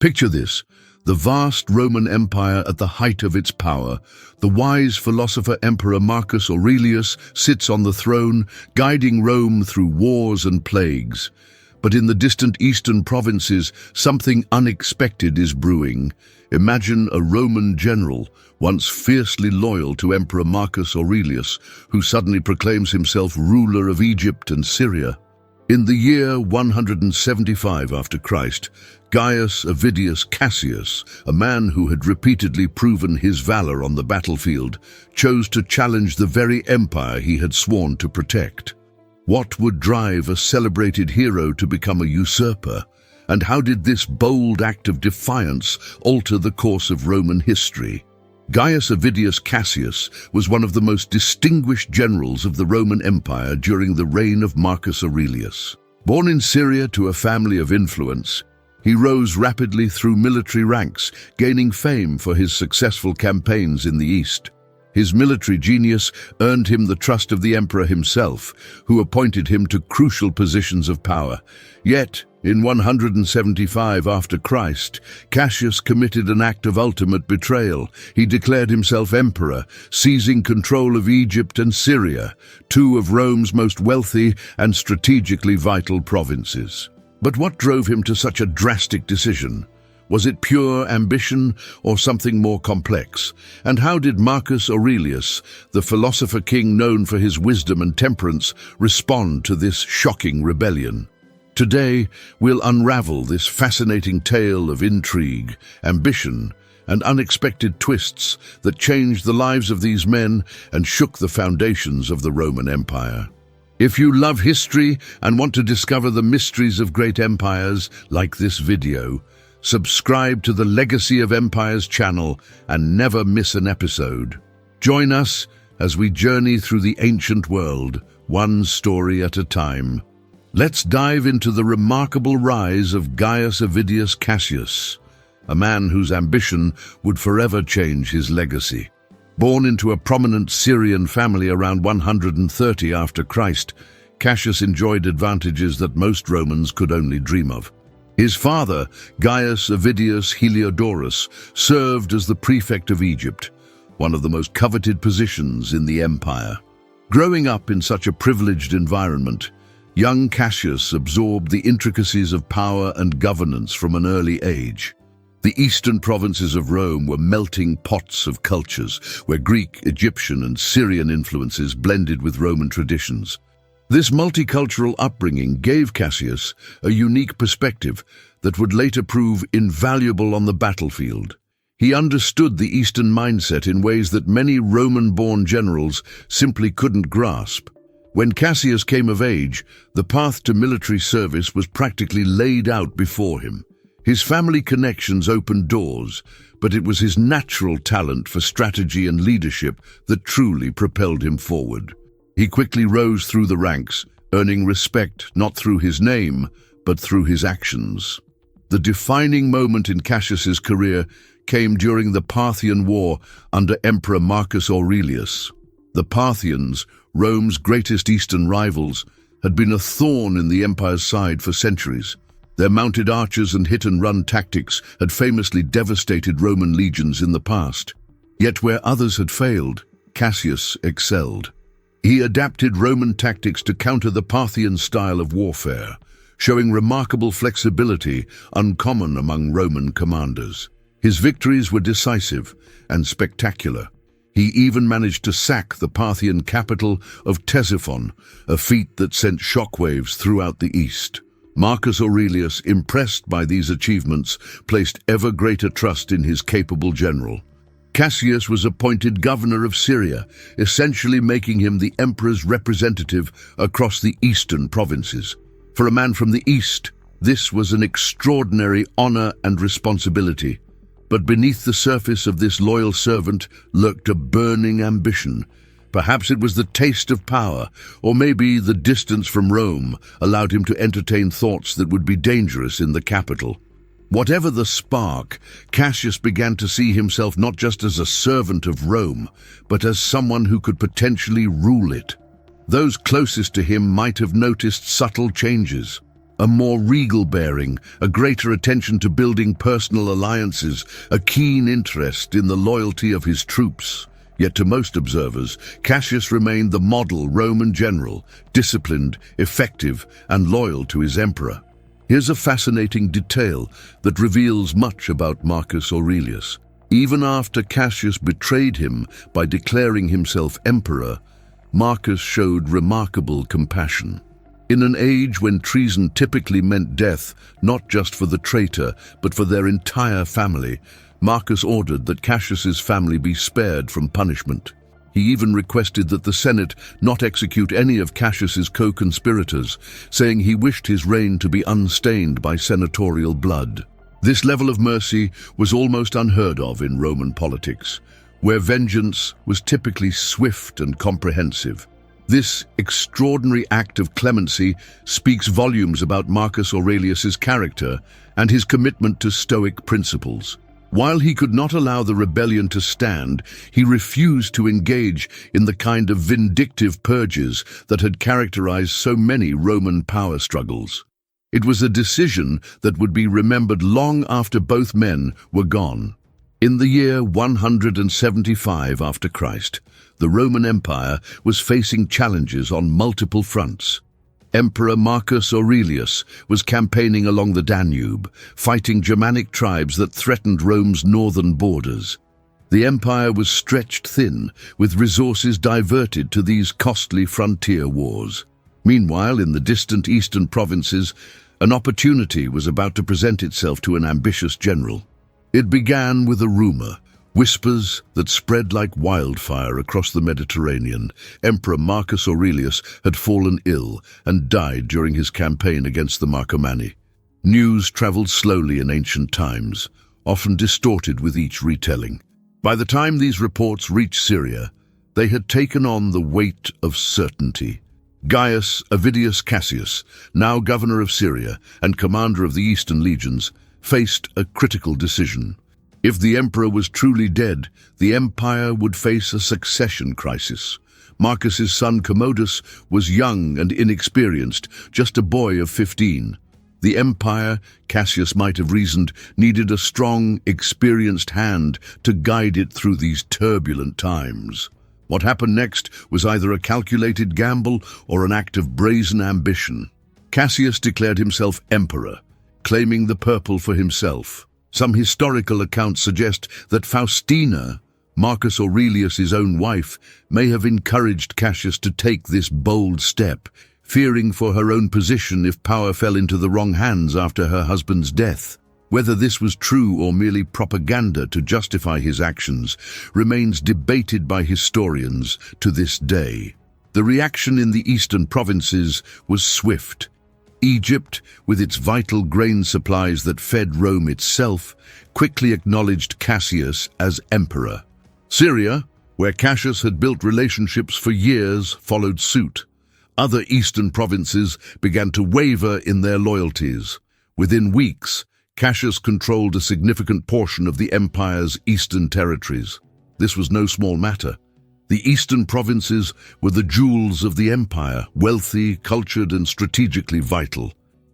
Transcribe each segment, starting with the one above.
Picture this: the vast Roman Empire at the height of its power. The wise philosopher Emperor Marcus Aurelius sits on the throne, guiding Rome through wars and plagues. But in the distant eastern provinces, something unexpected is brewing. Imagine a Roman general, once fiercely loyal to Emperor Marcus Aurelius, who suddenly proclaims himself ruler of Egypt and Syria. In the year 175 after Christ, Gaius Avidius Cassius, a man who had repeatedly proven his valor on the battlefield, chose to challenge the very empire he had sworn to protect. What would drive a celebrated hero to become a usurper? And how did this bold act of defiance alter the course of Roman history? Gaius Avidius Cassius was one of the most distinguished generals of the Roman Empire during the reign of Marcus Aurelius. Born in Syria to a family of influence, he rose rapidly through military ranks, gaining fame for his successful campaigns in the East. His military genius earned him the trust of the emperor himself, who appointed him to crucial positions of power. Yet, in 175 after Christ, Cassius committed an act of ultimate betrayal. He declared himself emperor, seizing control of Egypt and Syria, two of Rome's most wealthy and strategically vital provinces. But what drove him to such a drastic decision? Was it pure ambition or something more complex? And how did Marcus Aurelius, the philosopher-king known for his wisdom and temperance, respond to this shocking rebellion? Today, we'll unravel this fascinating tale of intrigue, ambition, and unexpected twists that changed the lives of these men and shook the foundations of the Roman Empire. If you love history and want to discover the mysteries of great empires like this video, subscribe to the Legacy of Empires channel and never miss an episode. Join us as we journey through the ancient world, one story at a time. Let's dive into the remarkable rise of Gaius Avidius Cassius, a man whose ambition would forever change his legacy. Born into a prominent Syrian family around 130 after Christ, Cassius enjoyed advantages that most Romans could only dream of. His father, Gaius Avidius Heliodorus, served as the prefect of Egypt, one of the most coveted positions in the empire. Growing up in such a privileged environment, young Cassius absorbed the intricacies of power and governance from an early age. The eastern provinces of Rome were melting pots of cultures, where Greek, Egyptian, and Syrian influences blended with Roman traditions. This multicultural upbringing gave Cassius a unique perspective that would later prove invaluable on the battlefield. He understood the Eastern mindset in ways that many Roman-born generals simply couldn't grasp. When Cassius came of age, the path to military service was practically laid out before him. His family connections opened doors, but it was his natural talent for strategy and leadership that truly propelled him forward. He quickly rose through the ranks, earning respect not through his name, but through his actions. The defining moment in Cassius's career came during the Parthian War under Emperor Marcus Aurelius. The Parthians, Rome's greatest eastern rivals, had been a thorn in the empire's side for centuries. Their mounted archers and hit-and-run tactics had famously devastated Roman legions in the past. Yet where others had failed, Cassius excelled. He adapted Roman tactics to counter the Parthian style of warfare, showing remarkable flexibility uncommon among Roman commanders. His victories were decisive and spectacular. He even managed to sack the Parthian capital of Ctesiphon, a feat that sent shockwaves throughout the east. Marcus Aurelius, impressed by these achievements, placed ever greater trust in his capable general. Cassius was appointed governor of Syria, essentially making him the emperor's representative across the eastern provinces. For a man from the east, this was an extraordinary honor and responsibility. But beneath the surface of this loyal servant lurked a burning ambition. Perhaps it was the taste of power, or maybe the distance from Rome allowed him to entertain thoughts that would be dangerous in the capital. Whatever the spark, Cassius began to see himself not just as a servant of Rome, but as someone who could potentially rule it. Those closest to him might have noticed subtle changes. A more regal bearing, a greater attention to building personal alliances, a keen interest in the loyalty of his troops. Yet to most observers, Cassius remained the model Roman general, disciplined, effective, and loyal to his emperor. Here's a fascinating detail that reveals much about Marcus Aurelius. Even after Cassius betrayed him by declaring himself emperor, Marcus showed remarkable compassion. In an age when treason typically meant death, not just for the traitor, but for their entire family, Marcus ordered that Cassius's family be spared from punishment. He even requested that the Senate not execute any of Cassius's co-conspirators, saying he wished his reign to be unstained by senatorial blood. This level of mercy was almost unheard of in Roman politics, where vengeance was typically swift and comprehensive. This extraordinary act of clemency speaks volumes about Marcus Aurelius's character and his commitment to Stoic principles. While he could not allow the rebellion to stand, he refused to engage in the kind of vindictive purges that had characterized so many Roman power struggles. It was a decision that would be remembered long after both men were gone. In the year 175 after Christ, the Roman Empire was facing challenges on multiple fronts. Emperor Marcus Aurelius was campaigning along the Danube, fighting Germanic tribes that threatened Rome's northern borders. The empire was stretched thin, with resources diverted to these costly frontier wars. Meanwhile, in the distant eastern provinces, an opportunity was about to present itself to an ambitious general. It began with a rumor, whispers that spread like wildfire across the Mediterranean. Emperor Marcus Aurelius had fallen ill and died during his campaign against the Marcomanni. News traveled slowly in ancient times, often distorted with each retelling. By the time these reports reached Syria, they had taken on the weight of certainty. Gaius Avidius Cassius, now governor of Syria and commander of the Eastern legions, faced a critical decision. If the emperor was truly dead, the empire would face a succession crisis. Marcus's son Commodus was young and inexperienced, just a boy of 15. The empire, Cassius might have reasoned, needed a strong, experienced hand to guide it through these turbulent times. What happened next was either a calculated gamble or an act of brazen ambition. Cassius declared himself emperor, claiming the purple for himself. Some historical accounts suggest that Faustina, Marcus Aurelius's own wife, may have encouraged Cassius to take this bold step, fearing for her own position if power fell into the wrong hands after her husband's death. Whether this was true or merely propaganda to justify his actions remains debated by historians to this day. The reaction in the eastern provinces was swift. Egypt, with its vital grain supplies that fed Rome itself, quickly acknowledged Cassius as emperor. Syria, where Cassius had built relationships for years, followed suit. Other eastern provinces began to waver in their loyalties. Within weeks, Cassius controlled a significant portion of the empire's eastern territories. This was no small matter. The eastern provinces were the jewels of the empire, wealthy, cultured, and strategically vital.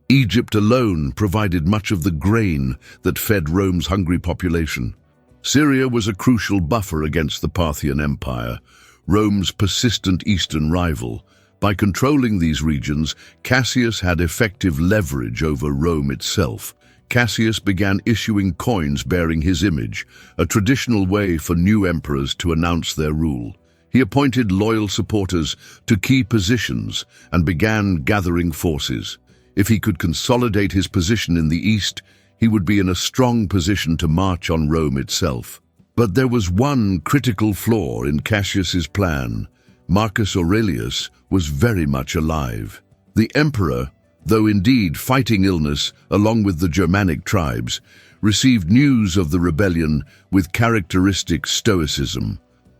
Egypt alone provided much of the grain that fed Rome's hungry population. Syria was a crucial buffer against the Parthian Empire, Rome's persistent eastern rival. By controlling these regions, Cassius had effective leverage over Rome itself. Cassius began issuing coins bearing his image, a traditional way for new emperors to announce their rule. He appointed loyal supporters to key positions and began gathering forces. If he could consolidate his position in the east, he would be in a strong position to march on Rome itself. But there was one critical flaw in Cassius's plan. Marcus Aurelius was very much alive. The emperor, though indeed fighting illness along with the Germanic tribes, received news of the rebellion with characteristic stoicism.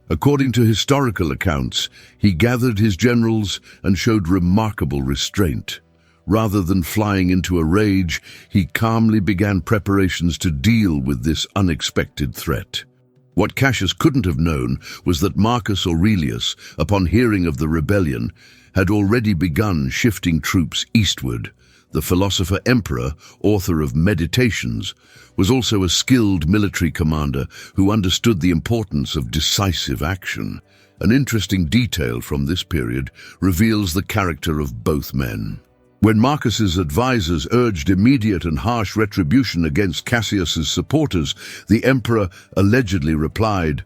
According to historical accounts, he gathered his generals and showed remarkable restraint. Rather than flying into a rage, he calmly began preparations to deal with this unexpected threat. What Cassius couldn't have known was that Marcus Aurelius, upon hearing of the rebellion, had already begun shifting troops eastward. the philosopher-emperor, author of Meditations, was also a skilled military commander who understood the importance of decisive action. An interesting detail from this period reveals the character of both men. When Marcus's advisors urged immediate and harsh retribution against Cassius's supporters, the emperor allegedly replied,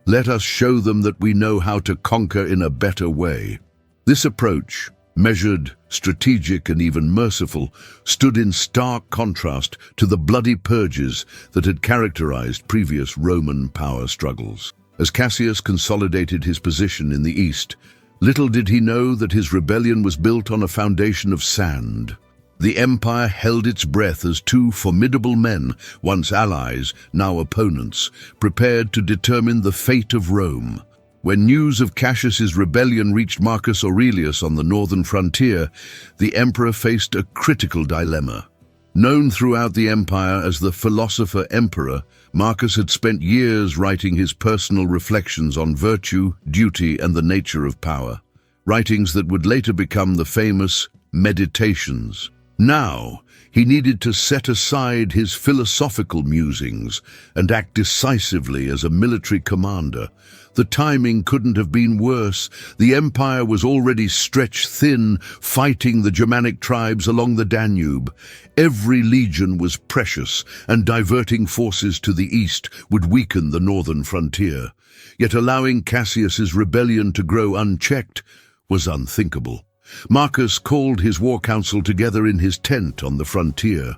"Let us show them that we know how to conquer in a better way." This approach, measured, strategic, and even merciful, stood in stark contrast to the bloody purges that had characterized previous Roman power struggles. As Cassius consolidated his position in the east, little did he know that his rebellion was built on a foundation of sand. The empire held its breath as two formidable men, once allies, now opponents, prepared to determine the fate of Rome. When news of Cassius's rebellion reached Marcus Aurelius on the northern frontier, the emperor faced a critical dilemma. Known throughout the empire as the philosopher-emperor, Marcus had spent years writing his personal reflections on virtue, duty, and the nature of power, writings that would later become the famous Meditations. Now, he needed to set aside his philosophical musings and act decisively as a military commander. The timing couldn't have been worse. The empire was already stretched thin, fighting the Germanic tribes along the Danube. Every legion was precious, and diverting forces to the east would weaken the northern frontier. Yet allowing Cassius's rebellion to grow unchecked was unthinkable. Marcus called his war council together in his tent on the frontier.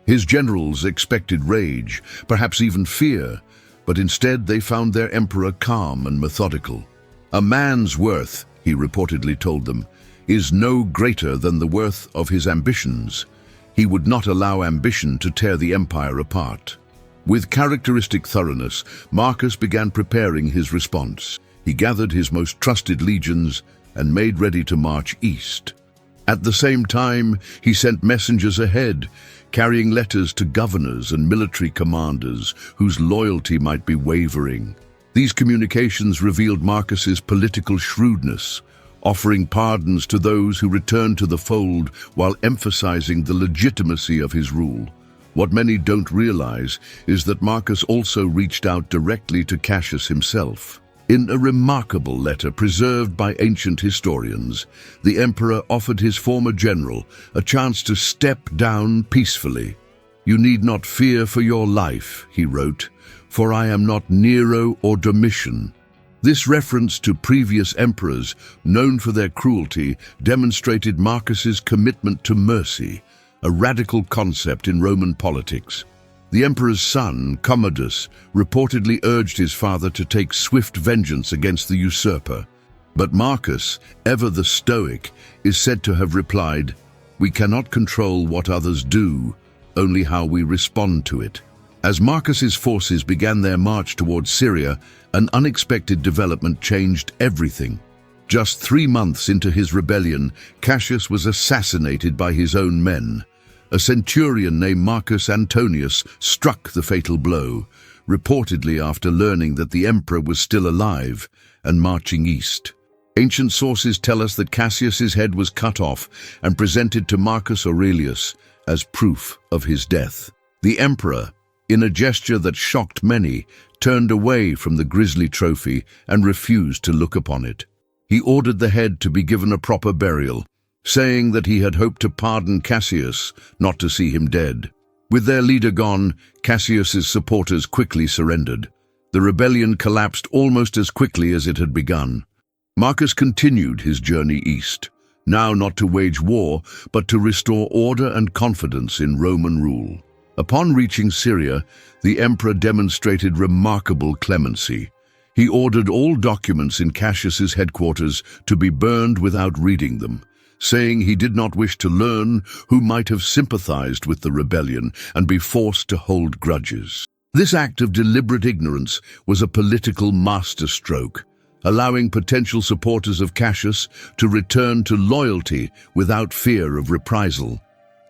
His generals expected rage, perhaps even fear, but instead they found their emperor calm and methodical. "A man's worth," he reportedly told them, "is no greater than the worth of his ambitions." He would not allow ambition to tear the empire apart. With characteristic thoroughness, Marcus began preparing his response. He gathered his most trusted legions and made ready to march east. At the same time, he sent messengers ahead, carrying letters to governors and military commanders whose loyalty might be wavering. These communications revealed Marcus's political shrewdness, offering pardons to those who returned to the fold while emphasizing the legitimacy of his rule. What many don't realize is that Marcus also reached out directly to Cassius himself. In a remarkable letter preserved by ancient historians, the emperor offered his former general a chance to step down peacefully. "You need not fear for your life," he wrote, "for I am not Nero or Domitian." This reference to previous emperors, known for their cruelty, demonstrated Marcus's commitment to mercy, a radical concept in Roman politics. The emperor's son, Commodus, reportedly urged his father to take swift vengeance against the usurper. But Marcus, ever the Stoic, is said to have replied, "We cannot control what others do, only how we respond to it." As Marcus's forces began their march towards Syria, an unexpected development changed everything. Just 3 months into his rebellion, Cassius was assassinated by his own men. A centurion named Marcus Antonius struck the fatal blow, reportedly after learning that the emperor was still alive and marching east. Ancient sources tell us that Cassius's head was cut off and presented to Marcus Aurelius as proof of his death. The emperor, in a gesture that shocked many, turned away from the grisly trophy and refused to look upon it. He ordered the head to be given a proper burial, saying that he had hoped to pardon Cassius, not to see him dead. With their leader gone, Cassius's supporters quickly surrendered. The rebellion collapsed almost as quickly as it had begun. Marcus continued his journey east, now not to wage war, but to restore order and confidence in Roman rule. Upon reaching Syria, the emperor demonstrated remarkable clemency. He ordered all documents in Cassius's headquarters to be burned without reading them, saying he did not wish to learn who might have sympathized with the rebellion and be forced to hold grudges. This act of deliberate ignorance was a political masterstroke, allowing potential supporters of Cassius to return to loyalty without fear of reprisal.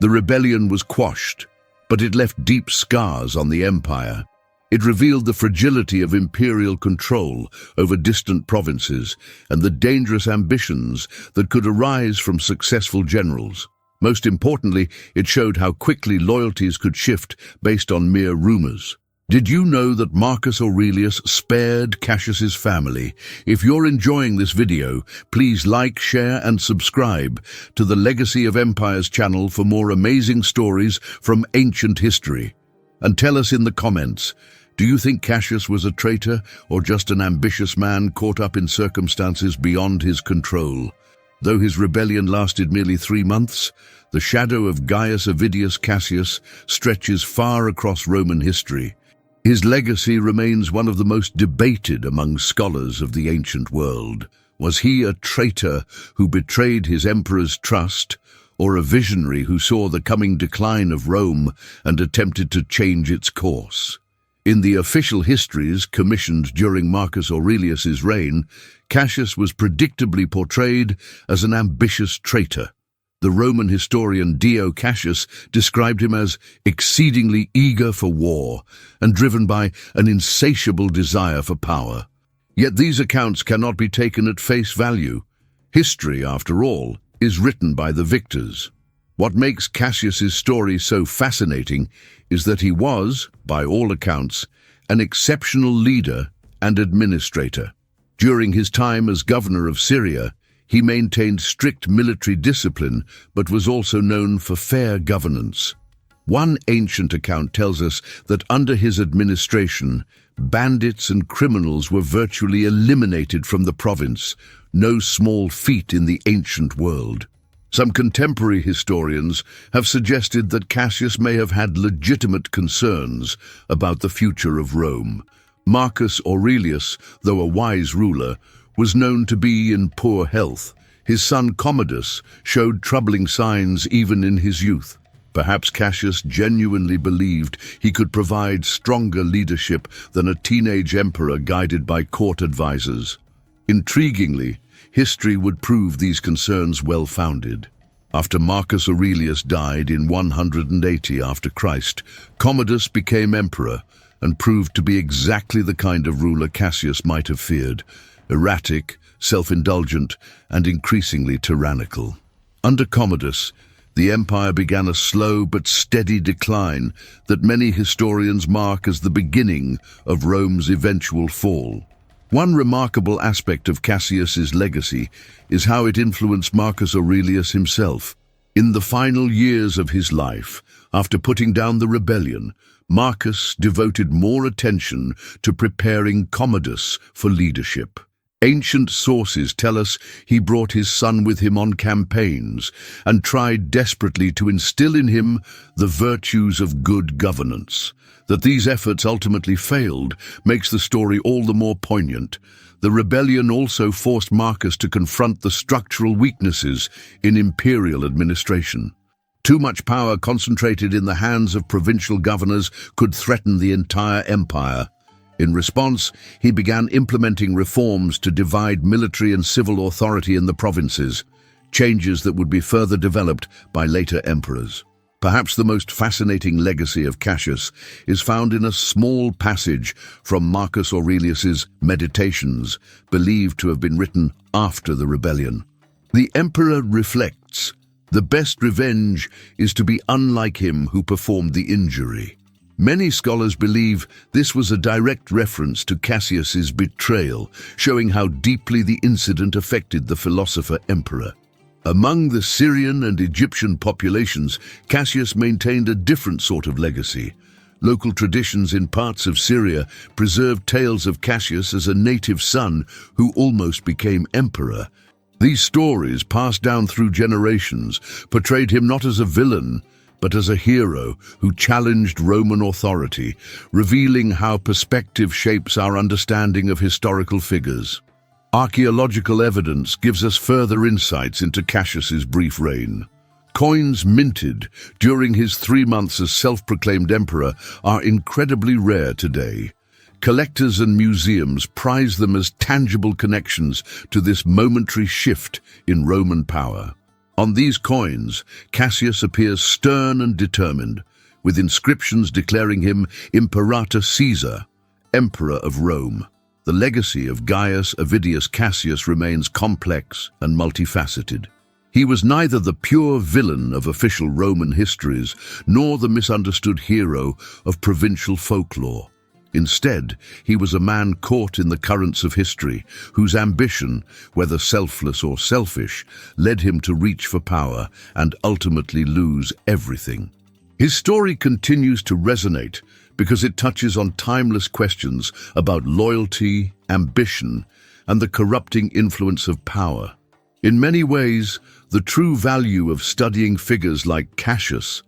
The rebellion was quashed, but it left deep scars on the empire. It revealed the fragility of imperial control over distant provinces and the dangerous ambitions that could arise from successful generals. Most importantly, it showed how quickly loyalties could shift based on mere rumors. Did you know that Marcus Aurelius spared Cassius's family? If you're enjoying this video, please like, share, and subscribe to the Legacy of Empires channel for more amazing stories from ancient history. And tell us in the comments, do you think Cassius was a traitor or just an ambitious man caught up in circumstances beyond his control? Though his rebellion lasted merely 3 months, the shadow of Gaius Avidius Cassius stretches far across Roman history. His legacy remains one of the most debated among scholars of the ancient world. Was he a traitor who betrayed his emperor's trust, or a visionary who saw the coming decline of Rome and attempted to change its course? In the official histories commissioned during Marcus Aurelius's reign, Cassius was predictably portrayed as an ambitious traitor. The Roman historian Dio Cassius described him as exceedingly eager for war and driven by an insatiable desire for power. Yet these accounts cannot be taken at face value. History, after all, is written by the victors. What makes Cassius's story so fascinating is that he was, by all accounts, an exceptional leader and administrator. During his time as governor of Syria, he maintained strict military discipline, but was also known for fair governance. One ancient account tells us that under his administration, bandits and criminals were virtually eliminated from the province, no small feat in the ancient world. Some contemporary historians have suggested that Cassius may have had legitimate concerns about the future of Rome. Marcus Aurelius, though a wise ruler, was known to be in poor health. His son Commodus showed troubling signs even in his youth. Perhaps Cassius genuinely believed he could provide stronger leadership than a teenage emperor guided by court advisors. Intriguingly, history would prove these concerns well-founded. After Marcus Aurelius died in 180 after Christ, Commodus became emperor and proved to be exactly the kind of ruler Cassius might have feared: erratic, self-indulgent, and increasingly tyrannical. Under Commodus, the empire began a slow but steady decline that many historians mark as the beginning of Rome's eventual fall. One remarkable aspect of Cassius's legacy is how it influenced Marcus Aurelius himself. In the final years of his life, after putting down the rebellion, Marcus devoted more attention to preparing Commodus for leadership. Ancient sources tell us he brought his son with him on campaigns and tried desperately to instill in him the virtues of good governance. That these efforts ultimately failed makes the story all the more poignant. The rebellion also forced Marcus to confront the structural weaknesses in imperial administration. Too much power concentrated in the hands of provincial governors could threaten the entire empire. In response, he began implementing reforms to divide military and civil authority in the provinces, changes that would be further developed by later emperors. Perhaps the most fascinating legacy of Cassius is found in a small passage from Marcus Aurelius's Meditations, believed to have been written after the rebellion. The emperor reflects, "The best revenge is to be unlike him who performed the injury." Many scholars believe this was a direct reference to Cassius's betrayal, showing how deeply the incident affected the philosopher-emperor. Among the Syrian and Egyptian populations, Cassius maintained a different sort of legacy. Local traditions in parts of Syria preserved tales of Cassius as a native son who almost became emperor. These stories, passed down through generations, portrayed him not as a villain, but as a hero who challenged Roman authority, revealing how perspective shapes our understanding of historical figures. Archaeological evidence gives us further insights into Cassius's brief reign. Coins minted during his 3 months as self-proclaimed emperor are incredibly rare today. Collectors and museums prize them as tangible connections to this momentary shift in Roman power. On these coins, Cassius appears stern and determined, with inscriptions declaring him Imperator Caesar, Emperor of Rome. The legacy of Gaius Avidius Cassius remains complex and multifaceted. He was neither the pure villain of official Roman histories, nor the misunderstood hero of provincial folklore. Instead, he was a man caught in the currents of history, whose ambition, whether selfless or selfish, led him to reach for power and ultimately lose everything. His story continues to resonate because it touches on timeless questions about loyalty, ambition, and the corrupting influence of power. In many ways, the true value of studying figures like Cassius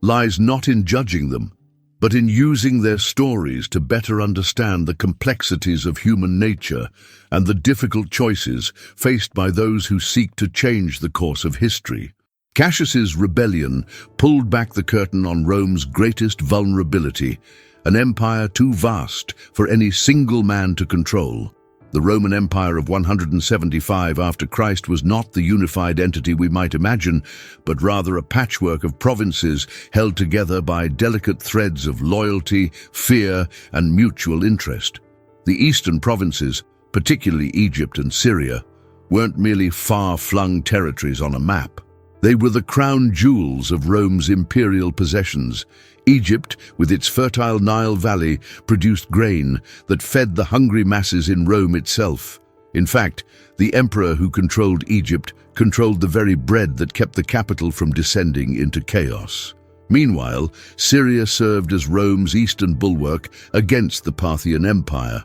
lies not in judging them, but in using their stories to better understand the complexities of human nature and the difficult choices faced by those who seek to change the course of history. Cassius's rebellion pulled back the curtain on Rome's greatest vulnerability, an empire too vast for any single man to control. The Roman Empire of 175 after Christ was not the unified entity we might imagine, but rather a patchwork of provinces held together by delicate threads of loyalty, fear, and mutual interest. The eastern provinces, particularly Egypt and Syria, weren't merely far-flung territories on a map. They were the crown jewels of Rome's imperial possessions. Egypt, with its fertile Nile Valley, produced grain that fed the hungry masses in Rome itself. In fact, the emperor who controlled Egypt controlled the very bread that kept the capital from descending into chaos. Meanwhile, Syria served as Rome's eastern bulwark against the Parthian Empire,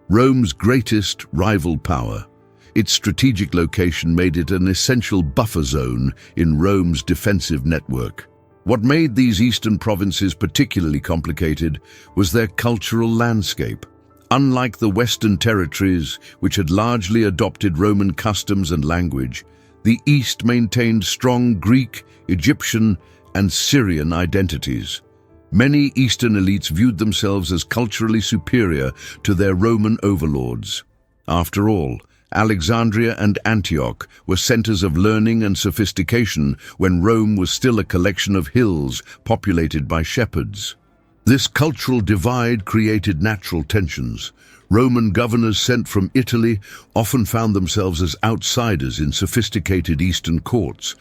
Rome's greatest rival power. Its strategic location made it an essential buffer zone in Rome's defensive network. What made these eastern provinces particularly complicated was their cultural landscape. Unlike the Western territories, which had largely adopted Roman customs and language, the East maintained strong Greek, Egyptian, and Syrian identities. Many Eastern elites viewed themselves as culturally superior to their Roman overlords. After all, Alexandria and Antioch were centers of learning and sophistication when Rome was still a collection of hills populated by shepherds. This cultural divide created natural tensions. Roman governors sent from Italy often found themselves as outsiders in sophisticated Eastern courts,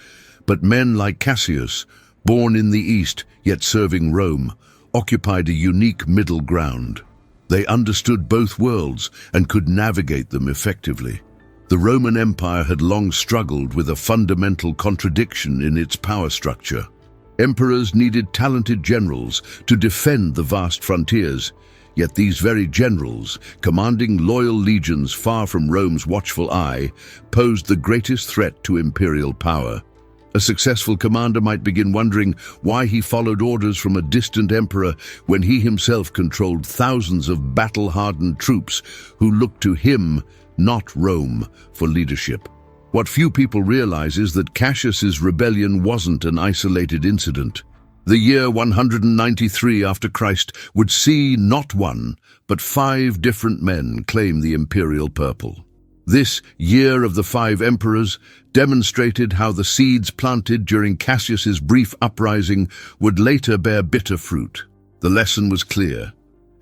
but men like Cassius, born in the East yet serving Rome, occupied a unique middle ground. They understood both worlds and could navigate them effectively. The Roman Empire had long struggled with a fundamental contradiction in its power structure. Emperors needed talented generals to defend the vast frontiers, yet these very generals, commanding loyal legions far from Rome's watchful eye, posed the greatest threat to imperial power. A successful commander might begin wondering why he followed orders from a distant emperor when he himself controlled thousands of battle-hardened troops who looked to him, not Rome, for leadership. What few people realize is that Cassius's rebellion wasn't an isolated incident. The year 193 after Christ would see not one, but 5 different men claim the imperial purple. This year of the 5 emperors demonstrated how the seeds planted during Cassius's brief uprising would later bear bitter fruit. The lesson was clear.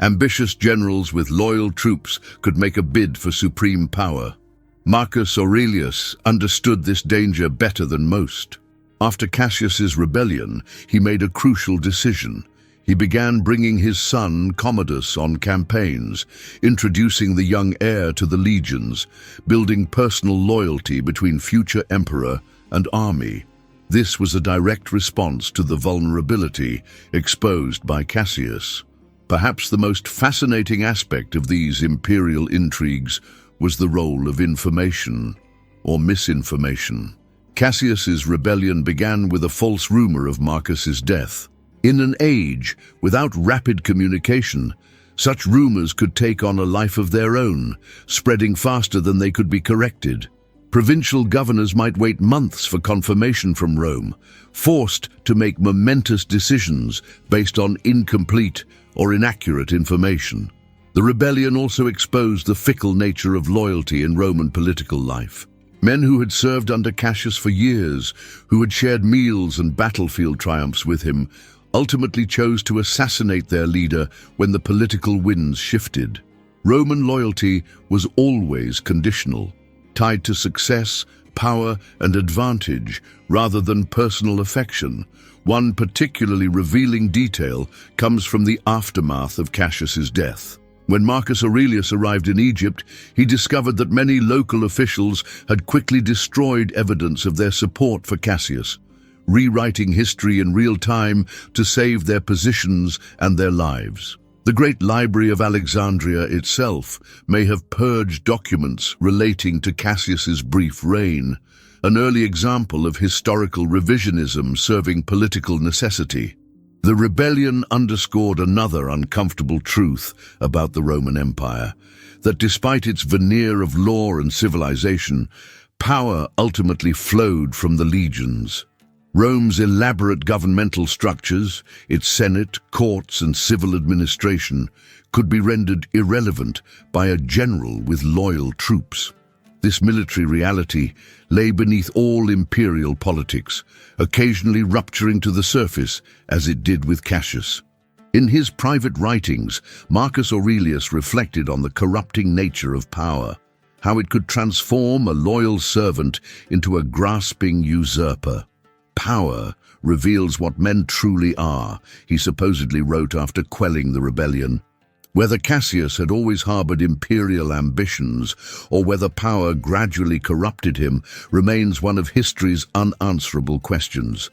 Ambitious generals with loyal troops could make a bid for supreme power. Marcus Aurelius understood this danger better than most. After Cassius's rebellion, he made a crucial decision. He began bringing his son Commodus on campaigns, introducing the young heir to the legions, building personal loyalty between future emperor and army. This was a direct response to the vulnerability exposed by Cassius. Perhaps the most fascinating aspect of these imperial intrigues was the role of information or misinformation. Cassius's rebellion began with a false rumor of Marcus's death. In an age without rapid communication, such rumors could take on a life of their own, spreading faster than they could be corrected. Provincial governors might wait months for confirmation from Rome, forced to make momentous decisions based on incomplete or inaccurate information. The rebellion also exposed the fickle nature of loyalty in Roman political life. Men who had served under Cassius for years, who had shared meals and battlefield triumphs with him, ultimately chose to assassinate their leader when the political winds shifted. Roman loyalty was always conditional. tied to success, power, and advantage, rather than personal affection. One particularly revealing detail comes from the aftermath of Cassius's death. When Marcus Aurelius arrived in Egypt, he discovered that many local officials had quickly destroyed evidence of their support for Cassius, rewriting history in real time to save their positions and their lives. The Great Library of Alexandria itself may have purged documents relating to Cassius's brief reign, an early example of historical revisionism serving political necessity. The rebellion underscored another uncomfortable truth about the Roman Empire, that despite its veneer of law and civilization, power ultimately flowed from the legions. Rome's elaborate governmental structures, its senate, courts, and civil administration, could be rendered irrelevant by a general with loyal troops. This military reality lay beneath all imperial politics, occasionally rupturing to the surface, as it did with Cassius. In his private writings, Marcus Aurelius reflected on the corrupting nature of power, how it could transform a loyal servant into a grasping usurper. Power reveals what men truly are, he supposedly wrote after quelling the rebellion. Whether Cassius had always harbored imperial ambitions, or whether power gradually corrupted him, remains one of history's unanswerable questions.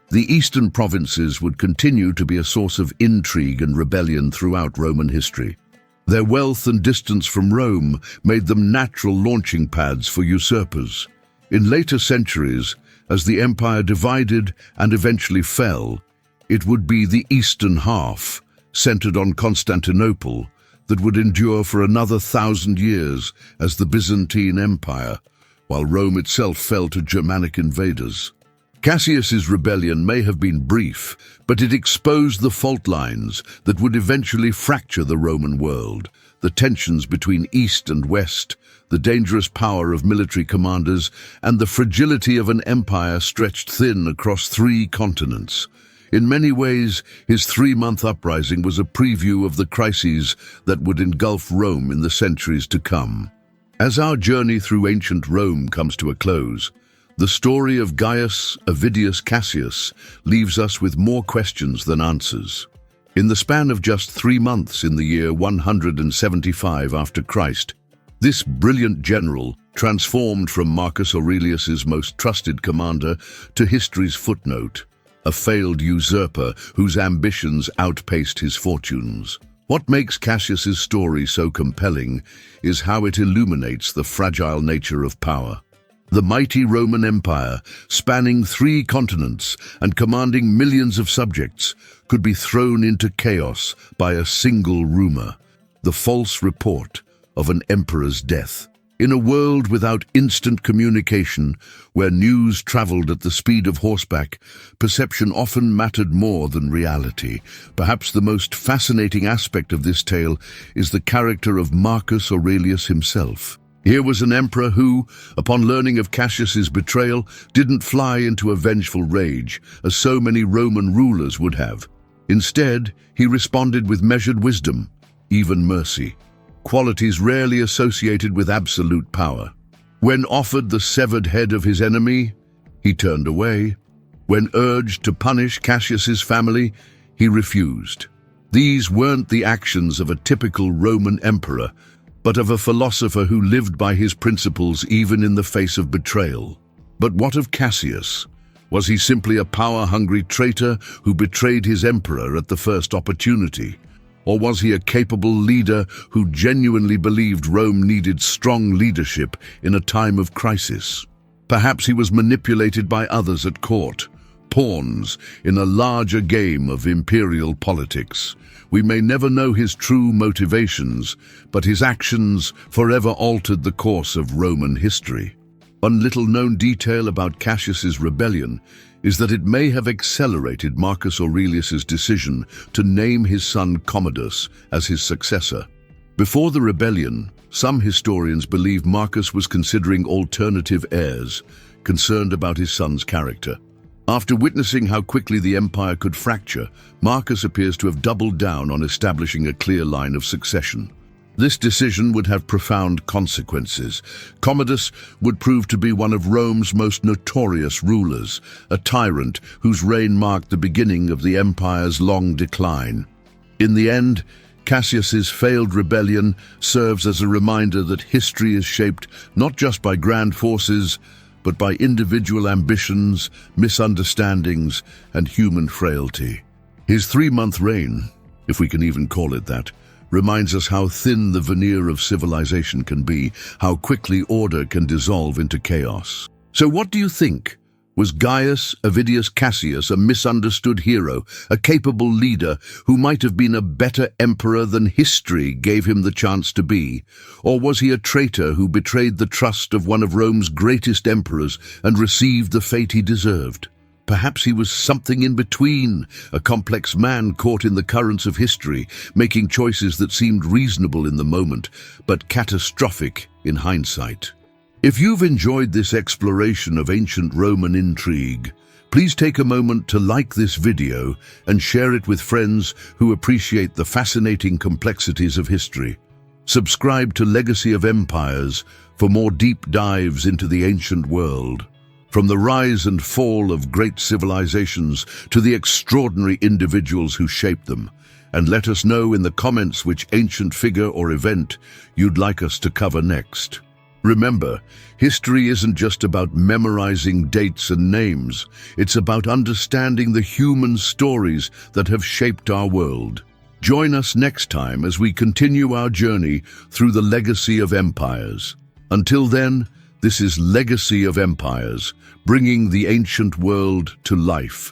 The eastern provinces would continue to be a source of intrigue and rebellion throughout Roman history. Their wealth and distance from Rome made them natural launching pads for usurpers. In later centuries, as the empire divided and eventually fell, it would be the eastern half, centered on Constantinople, that would endure for another 1,000 years as the Byzantine Empire, while Rome itself fell to Germanic invaders. Cassius's rebellion may have been brief, but it exposed the fault lines that would eventually fracture the Roman world, the tensions between East and West, the dangerous power of military commanders, and the fragility of an empire stretched thin across 3 continents. In many ways, his 3-month uprising was a preview of the crises that would engulf Rome in the centuries to come. As our journey through ancient Rome comes to a close, the story of Gaius Avidius Cassius leaves us with more questions than answers. In the span of just 3 months in the year 175 after Christ, this brilliant general transformed from Marcus Aurelius's most trusted commander to history's footnote, a failed usurper whose ambitions outpaced his fortunes. What makes Cassius's story so compelling is how it illuminates the fragile nature of power. The mighty Roman Empire, spanning 3 continents and commanding millions of subjects, could be thrown into chaos by a single rumor, the false report of an emperor's death. In a world without instant communication, where news traveled at the speed of horseback, perception often mattered more than reality. Perhaps the most fascinating aspect of this tale is the character of Marcus Aurelius himself. Here was an emperor who, upon learning of Cassius's betrayal, didn't fly into a vengeful rage, as so many Roman rulers would have. Instead, he responded with measured wisdom, even mercy, qualities rarely associated with absolute power. When offered the severed head of his enemy, he turned away. When urged to punish Cassius's family, he refused. These weren't the actions of a typical Roman emperor, but of a philosopher who lived by his principles even in the face of betrayal. But what of Cassius? Was he simply a power-hungry traitor who betrayed his emperor at the first opportunity? Or was he a capable leader who genuinely believed Rome needed strong leadership in a time of crisis? Perhaps he was manipulated by others at court, pawns in a larger game of imperial politics. We may never know his true motivations, but his actions forever altered the course of Roman history. One little-known detail about Cassius's rebellion is that it may have accelerated Marcus Aurelius's decision to name his son Commodus as his successor. Before the rebellion, some historians believe Marcus was considering alternative heirs, concerned about his son's character. After witnessing how quickly the empire could fracture, Marcus appears to have doubled down on establishing a clear line of succession. This decision would have profound consequences. Commodus would prove to be one of Rome's most notorious rulers, a tyrant whose reign marked the beginning of the empire's long decline. In the end, Cassius's failed rebellion serves as a reminder that history is shaped not just by grand forces, but by individual ambitions, misunderstandings, and human frailty. His 3-month reign, if we can even call it that, reminds us how thin the veneer of civilization can be, how quickly order can dissolve into chaos. So what do you think? Was Gaius Avidius Cassius a misunderstood hero, a capable leader who might have been a better emperor than history gave him the chance to be? Or was he a traitor who betrayed the trust of one of Rome's greatest emperors and received the fate he deserved? Perhaps he was something in between, a complex man caught in the currents of history, making choices that seemed reasonable in the moment, but catastrophic in hindsight. If you've enjoyed this exploration of ancient Roman intrigue, please take a moment to like this video and share it with friends who appreciate the fascinating complexities of history. Subscribe to Legacy of Empires for more deep dives into the ancient world. From the rise and fall of great civilizations to the extraordinary individuals who shaped them. And let us know in the comments which ancient figure or event you'd like us to cover next. Remember, history isn't just about memorizing dates and names. It's about understanding the human stories that have shaped our world. Join us next time as we continue our journey through the legacy of empires. Until then, this is Legacy of Empires, bringing the ancient world to life.